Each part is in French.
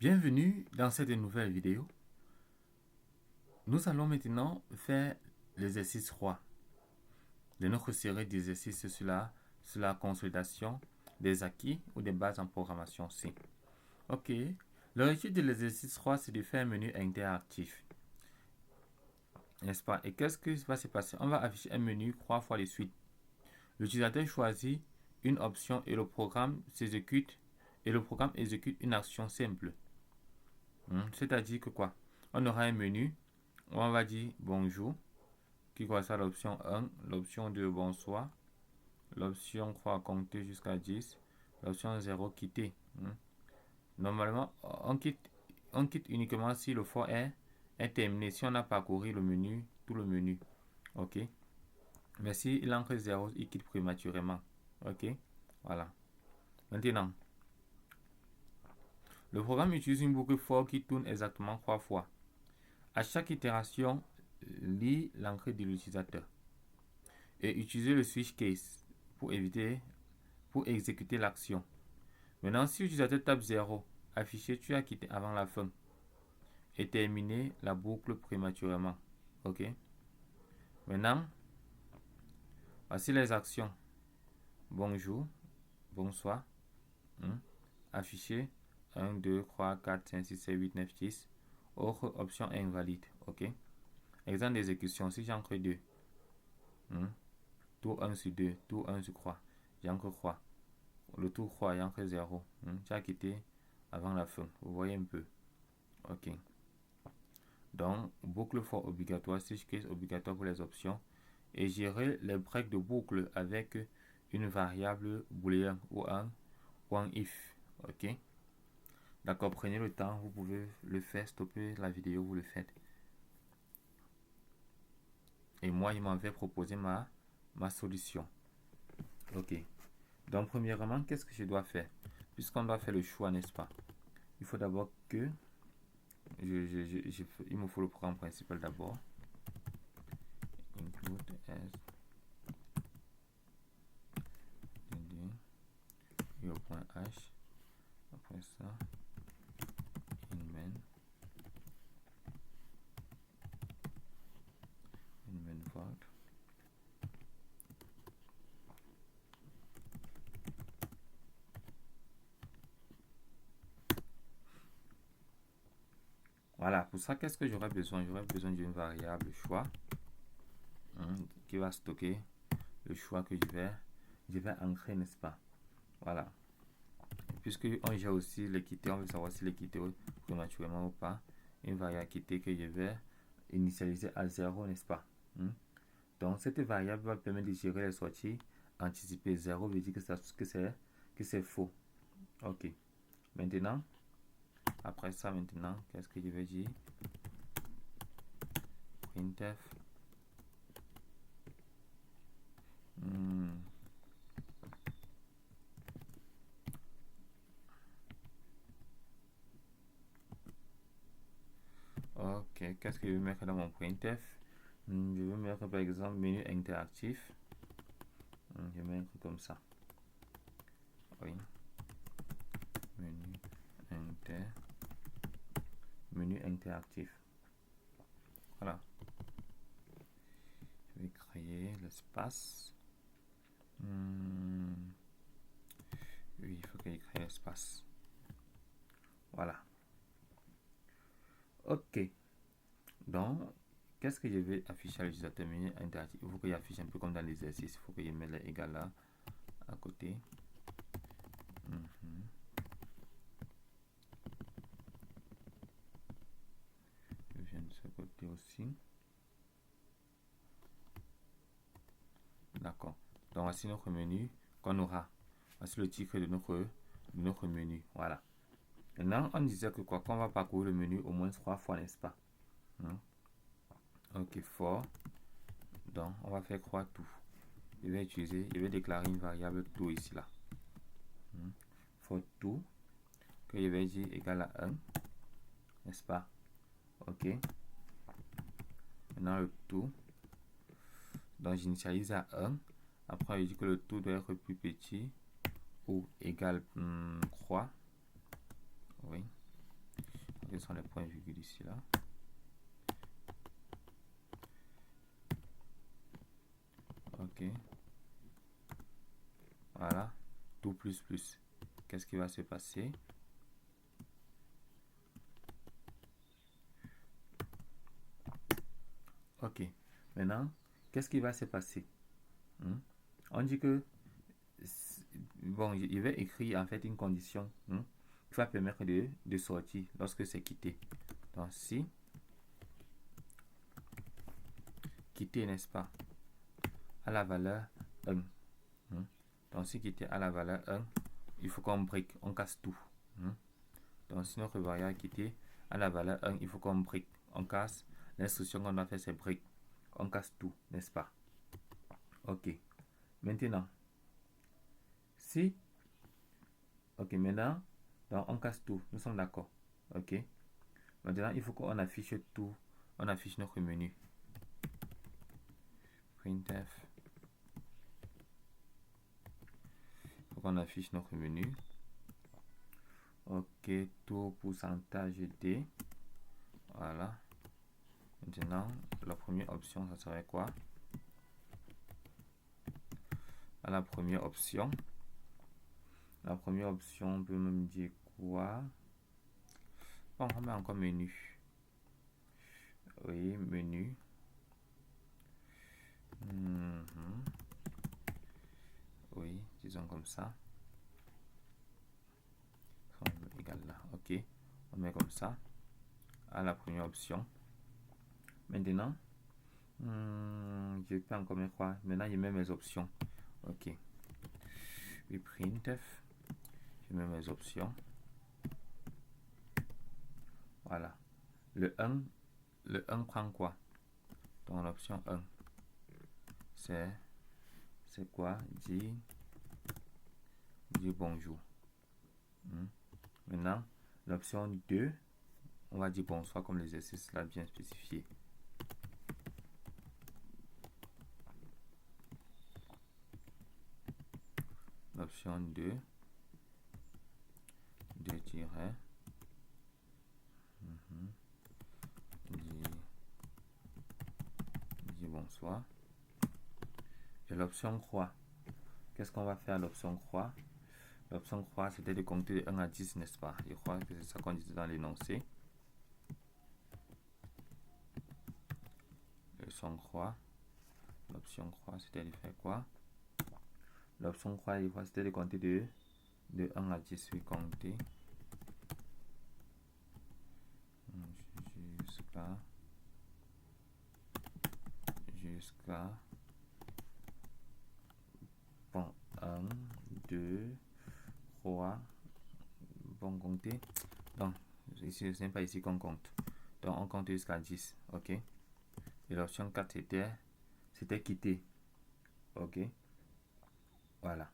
Bienvenue dans cette nouvelle vidéo. Nous allons maintenant faire l'exercice 3 de notre série d'exercices sur la consolidation des acquis ou des bases en programmation C. Ok, l'objectif de l'exercice 3, c'est de faire un menu interactif. N'est-ce pas? Et qu'est-ce qui va se passer? On va afficher un menu 3 fois de suite. L'utilisateur choisit une option et le programme exécute une action simple. C'est-à-dire que quoi? On aura un menu où on va dire bonjour, qui correspond à l'option 1, l'option 2 bonsoir, l'option 3 compter jusqu'à 10, l'option 0 quitter. Normalement, on quitte uniquement si le for est terminé, si on a parcouru le menu, tout le menu. Ok. Mais si il entre 0, il quitte prématurément. Ok. Voilà. Maintenant, le programme utilise une boucle for qui tourne exactement 3 fois. À chaque itération, lit l'entrée de l'utilisateur et utiliser le switch case pour exécuter l'action. Maintenant, si l'utilisateur tape 0, afficher tu as quitté avant la fin et terminer la boucle prématurément. Ok. Maintenant, voici les actions. Bonjour, bonsoir, afficher 1, 2, 3, 4, 5, 6, 7, 8, 9, 10. Autre option invalide. Ok. Exemple d'exécution, si j'encre 2. Tour 1 sur 2, tour 1 sur 3. J'encre 3. Le tour 3, j'encre 0. Tu as quitté avant la fin. Vous voyez un peu. Ok. Donc, boucle for obligatoire, switch case obligatoire pour les options. Et gérer les breaks de boucle avec une variable booléen ou un if. Ok. D'accord, prenez le temps, vous pouvez le faire, stopper la vidéo, vous le faites. Et moi, il m'en vais proposer ma solution. Ok. Donc, premièrement, qu'est-ce que je dois faire? Puisqu'on doit faire le choix, n'est-ce pas? Il faut d'abord que il me faut le programme principal d'abord. Include as et au point H. Après ça, in main void. Voilà, pour ça, qu'est-ce que j'aurais besoin? J'aurais besoin d'une variable choix qui va stocker le choix que je vais ancrer, n'est-ce pas? Voilà. Puisque on gère aussi l'équité, on veut savoir si l'équité est prématurément ou pas. Une variable équité que je vais initialiser à 0, n'est-ce pas? Donc, cette variable va permettre de gérer les sorties anticipées. 0 veut dire que c'est faux. Ok. Maintenant, après ça, qu'est-ce que je vais dire? Printf. Ok, qu'est-ce que je vais mettre dans mon printf? Je vais mettre par exemple menu interactif. Je vais mettre comme ça. Oui. Menu interactif. Voilà. Je vais créer l'espace. Oui, il faut que je crée l'espace. Voilà. Ok. Donc, qu'est-ce que je vais afficher à l'utilisateur menu interactif? Il faut que j'affiche un peu comme dans l'exercice. Il faut que je mette les égales là à côté. Je viens de ce côté aussi. D'accord. Donc, voici notre menu qu'on aura. Voici le titre de notre menu. Voilà. Maintenant, on disait que quoi? Qu'on va parcourir le menu au moins 3 fois, n'est-ce pas? Ok, for. Donc, on va faire croire tout. Je vais déclarer une variable tout ici là. For tout, que je vais dire égal à 1, n'est-ce pas? Ok. Maintenant, le tout. Donc, j'initialise à 1. Après, je dis que le tout doit être plus petit ou égal 3. Oui. sont les points virgules ici là. Ok. Voilà. Tout plus plus. Qu'est-ce qui va se passer? Ok. Maintenant, qu'est-ce qui va se passer? On dit que, bon, il va écrire en fait une condition qui va permettre de sortir lorsque c'est quitté. Donc, si quitté, n'est-ce pas, à la valeur 1. Donc, si quitté à la valeur 1, il faut qu'on break, on casse tout. Donc, si notre variable quitté à la valeur 1, il faut qu'on break, on casse. L'instruction qu'on doit faire, c'est break. On casse tout, n'est-ce pas? Ok. Maintenant, si... Ok, maintenant, donc on casse tout. Nous sommes d'accord. Ok. Maintenant, il faut qu'on affiche tout. On affiche notre menu. Printf. Il faut qu'on affiche notre menu. Ok, taux pourcentage D. Voilà. Maintenant, la première option, ça serait quoi? À la première option, on peut même dire quoi? Bon, on met encore menu. Oui, menu. Oui, disons comme ça. Égal là. Ok, on met comme ça à la première option. Maintenant, je peux encore mettre quoi? Maintenant, je mets mes options. Ok. Et printf, je mets mes options. Voilà. Le 1 prend quoi? Donc l'option 1, c'est quoi? Dis bonjour. Maintenant, l'option 2, on va dire bonsoir comme l'exercice l'a bien spécifié. L'option 2, tiret. Dis bonsoir. Et l'option croix. Qu'est-ce qu'on va faire à l'option croix? L'option croix, c'était de compter de 1 à 10, n'est-ce pas? Je crois que c'est ça qu'on disait dans l'énoncé. L'option croix. L'option croix, c'était de faire quoi? L'option croix, c'était de compter de 1 à 10. Oui, compter jusqu'à bon, 1, 2, 3. Bon, compter. Donc, ici, ce n'est pas ici qu'on compte. Donc, on compte jusqu'à 10. Ok. Et l'option 4, c'était quitter. Ok. Voilà.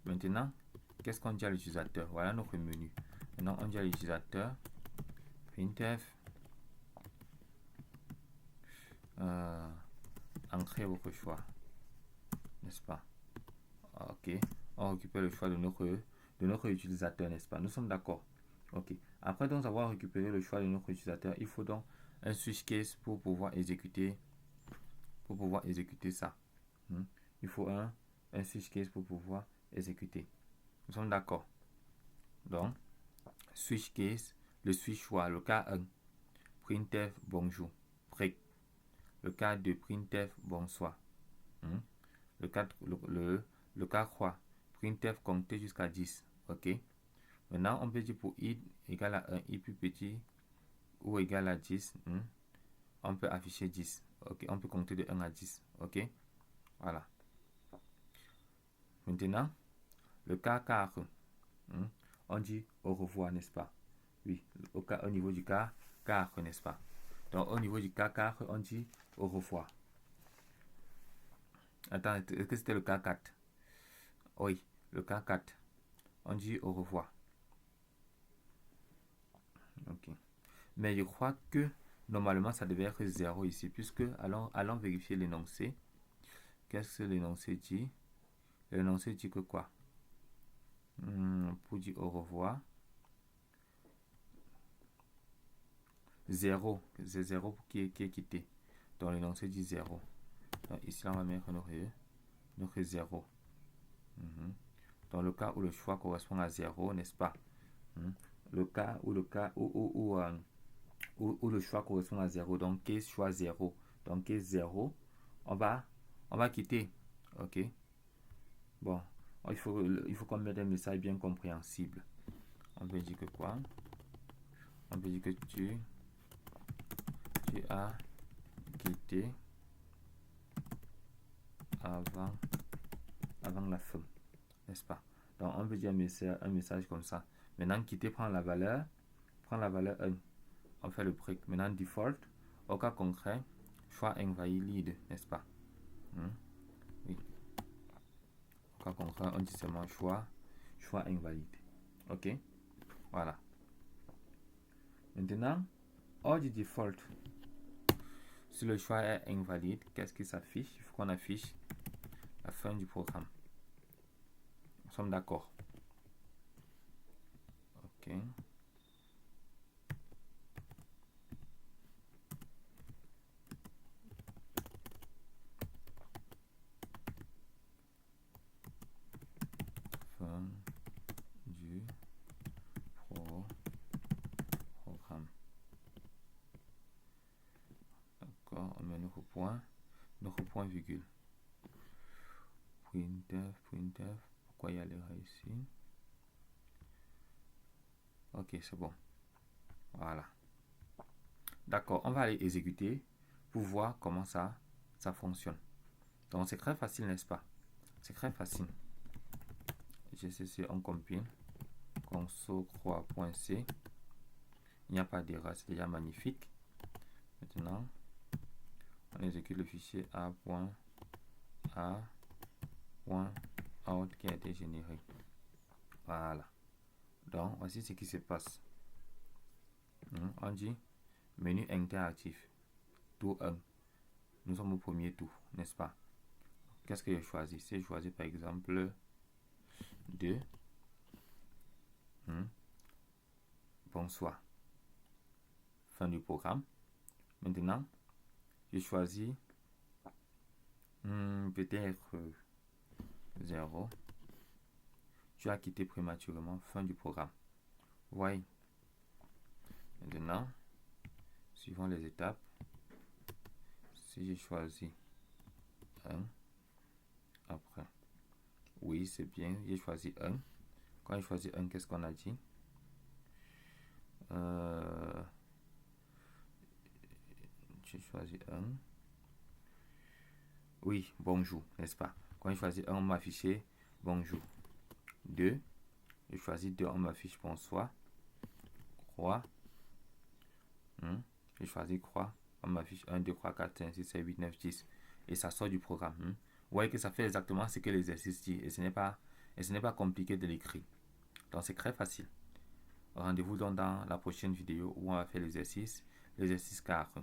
Maintenant, qu'est-ce qu'on dit à l'utilisateur? Voilà notre menu. Maintenant, on dit à l'utilisateur printf entrez votre choix, n'est-ce pas? Ok. On récupère le choix de notre utilisateur, n'est-ce pas? Nous sommes d'accord. Ok. Après donc avoir récupéré le choix de notre utilisateur, il faut donc un switch case pour pouvoir exécuter ça. Il faut un switch case pour pouvoir exécuter. Nous sommes d'accord. Donc, switch case, le switch choix, le cas 1, printf bonjour, break. Le cas 2, printf bonsoir. Le cas 3, printf compter jusqu'à 10. Ok. Maintenant, on peut dire pour i égale à 1, i plus petit ou égal à 10, on peut afficher 10. Ok. On peut compter de 1 à 10. Ok. Voilà. Maintenant, le cas 4, on dit au revoir, n'est-ce pas? Oui, au niveau du cas 4, n'est-ce pas? Donc, au niveau du cas 4, on dit au revoir. Attends, est-ce que c'était le cas 4? Oui, le cas 4. On dit au revoir. Ok. Mais je crois que normalement, ça devait être 0 ici, puisque allons vérifier l'énoncé. Qu'est-ce que l'énoncé dit? L'énoncé dit que quoi? Pour dire au revoir, 0, c'est 0 qui est quitté. Donc l'énoncé dit 0. Donc ici, là, on va mettre notre 0. Dans le cas où le choix correspond à 0, n'est-ce pas? Le cas où le choix correspond à 0, donc case choix 0. Donc case 0, on va quitter. Ok? Bon, il faut qu'on mette un message bien compréhensible. On peut dire que quoi? On peut dire que tu as quitté avant la fin, n'est-ce pas? Donc on peut dire un message comme ça. Maintenant quitter prend la valeur 1. On fait le break. Maintenant default, au cas concret, choix invalide, n'est-ce pas? Oui. Au cas concret, on dit seulement choix invalide. Ok? Voilà. Maintenant, hors du default, si le choix est invalide, qu'est-ce qui s'affiche? Il faut qu'on affiche la fin du programme. Nous sommes d'accord. Ok. Fin du programme. D'accord, on met notre point virgule. Printf, pourquoi il y a l'erreur ici? Ok, c'est bon. Voilà. D'accord, on va aller exécuter pour voir comment ça fonctionne. Donc c'est très facile, n'est-ce pas? C'est très facile. GCC, on compile. console.c. Il n'y a pas d'erreur, c'est déjà magnifique. Maintenant, on exécute le fichier a.out qui a été généré. Voilà. Donc, voici ce qui se passe. On dit menu interactif. Tour 1. Nous sommes au premier tour, n'est-ce pas? Qu'est-ce que j'ai choisi? J'ai choisi par exemple 2. Bonsoir. Fin du programme. Maintenant, j'ai choisi peut-être 0. Tu as quitté prématurément. Fin du programme. Voyez. Maintenant, suivant les étapes, si j'ai choisi 1, après, oui, c'est bien, j'ai choisi 1. Quand j'ai choisi 1, qu'est-ce qu'on a dit? J'ai choisi 1. Oui, bonjour, n'est-ce pas? Quand j'ai choisi 1, on m'a affiché bonjour. 2, j'ai choisi 2, on m'affiche bonsoir. Croix. J'ai choisi croix. On m'affiche 1, 2, 3, 4, 5, 6, 7, 8, 9, 10. Et ça sort du programme. Vous voyez que ça fait exactement ce que l'exercice dit. Et ce n'est pas compliqué de l'écrire. Donc c'est très facile. Rendez-vous donc dans la prochaine vidéo où on va faire l'exercice 4.